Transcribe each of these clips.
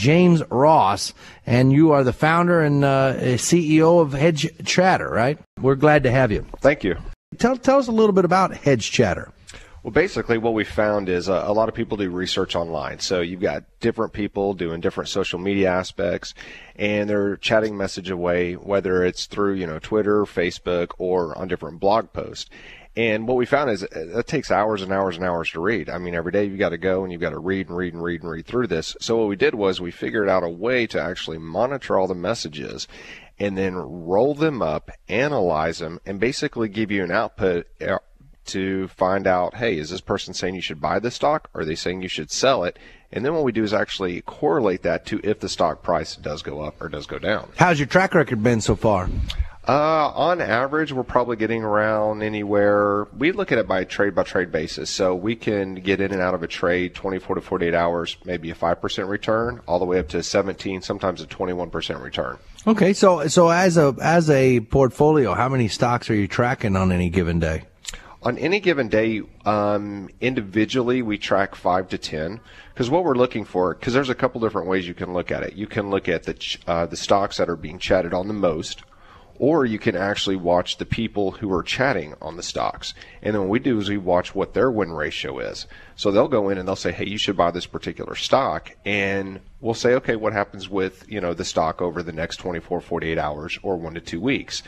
James Ross, and you are the founder and CEO of Hedge Chatter, right? We're glad to have you. Thank you. Tell us a little bit about Hedge Chatter. Well, basically what we found is a lot of people do research online. So you've got different people doing different social media aspects, and they're chatting message away, whether it's through, Twitter, Facebook, or on different blog posts. And what we found is it takes hours and hours and hours to read. I mean, every day you've got to go and you've got to read through this. So what we did was we figured out a way to actually monitor all the messages and then roll them up, analyze them, and basically give you an output to find out, hey, is this person saying you should buy this stock? Or are they saying you should sell it? And then what we do is actually correlate that to if the stock price does go up or does go down. How's your track record been so far? On average, we're probably getting around anywhere. We look at it by trade basis. So we can get in and out of a trade 24 to 48 hours, maybe a 5% return, all the way up to 17, sometimes a 21% return. Okay, so as a portfolio, how many stocks are you tracking on any given day? On any given day, individually, we track 5 to 10, because what we're looking for, because there's a couple different ways you can look at it. You can look at the stocks that are being chatted on the most, or you can actually watch the people who are chatting on the stocks. And then what we do is we watch what their win ratio is. So they'll go in and they'll say, hey, you should buy this particular stock. And we'll say, okay, what happens with, the stock over the next 24, 48 hours or 1 to 2 weeks?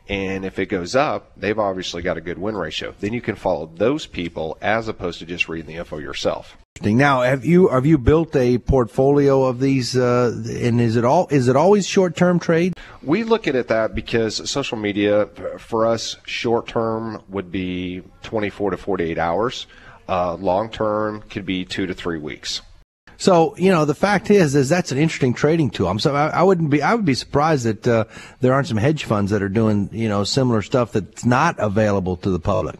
And if it goes up, they've obviously got a good win ratio. Then you can follow those people as opposed to just reading the info yourself. Now, have you built a portfolio of these? And is it always short-term trade? We look at it that because social media for us, short-term would be 24 to 48 hours. Long-term could be 2 to 3 weeks. So, the fact is that's an interesting trading tool. I would be surprised that there aren't some hedge funds that are doing, similar stuff that's not available to the public.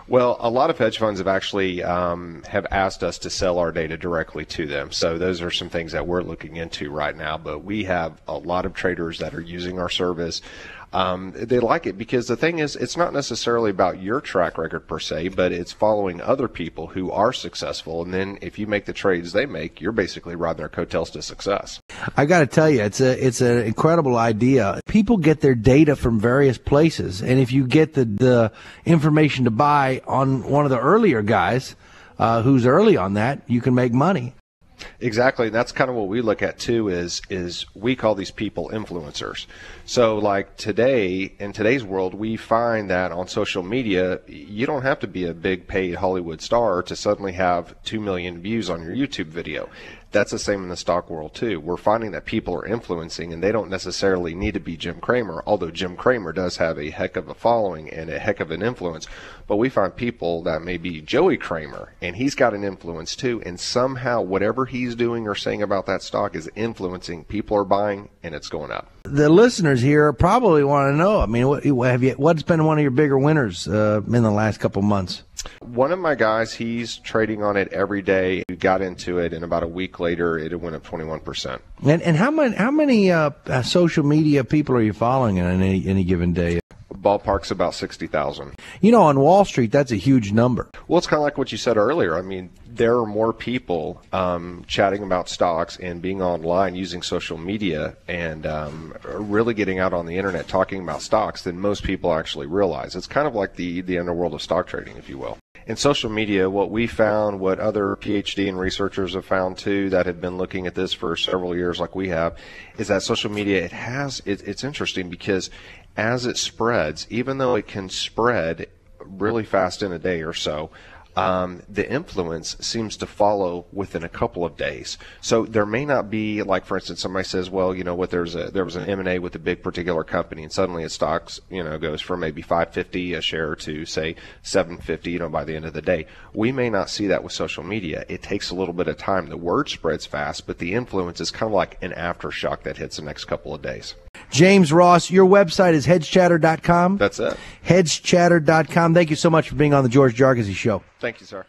Well, a lot of hedge funds have actually have asked us to sell our data directly to them. So those are some things that we're looking into right now. But we have a lot of traders that are using our service. They like it because the thing is, it's not necessarily about your track record per se, but it's following other people who are successful. And then if you make the trades they make, you're basically riding their coattails to success. I got to tell you, it's an incredible idea. People get their data from various places. And if you get the information to buy on one of the earlier guys who's early on that, you can make money. Exactly. And that's kind of what we look at too is we call these people influencers. So like today, in today's world, we find that on social media, you don't have to be a big paid Hollywood star to suddenly have 2 million views on your YouTube video. That's the same in the stock world too. We're finding that people are influencing, and they don't necessarily need to be Jim Cramer, although Jim Cramer does have a heck of a following and a heck of an influence. But we find people that may be Joey Cramer, and he's got an influence too, and somehow whatever he's doing or saying about that stock is influencing. People are buying, and it's going up. The listeners here probably want to know, what's been one of your bigger winners in the last couple months? One of my guys, he's trading on it every day. We got into it, and about a week later, it went up 21%. And how many social media people are you following on any given day? Ballpark's about 60,000. On Wall Street, that's a huge number. Well, it's kind of like what you said earlier. I mean, there are more people chatting about stocks and being online using social media and really getting out on the internet talking about stocks than most people actually realize. It's kind of like the underworld of stock trading, if you will. In social media, what we found, what other PhD and researchers have found too that have been looking at this for several years like we have, is that social media, it's interesting because as it spreads, even though it can spread really fast in a day or so, the influence seems to follow within a couple of days. So there may not be, like, for instance, somebody says, well, there was an M&A with a big particular company, and suddenly its stocks, goes from maybe $5.50 a share to, say, $7.50, by the end of the day. We may not see that with social media. It takes a little bit of time. The word spreads fast, but the influence is kind of like an aftershock that hits the next couple of days. James Ross, your website is hedgechatter.com? That's it. Hedgechatter.com. Thank you so much for being on the George Jarkesy Show. Thank you, sir.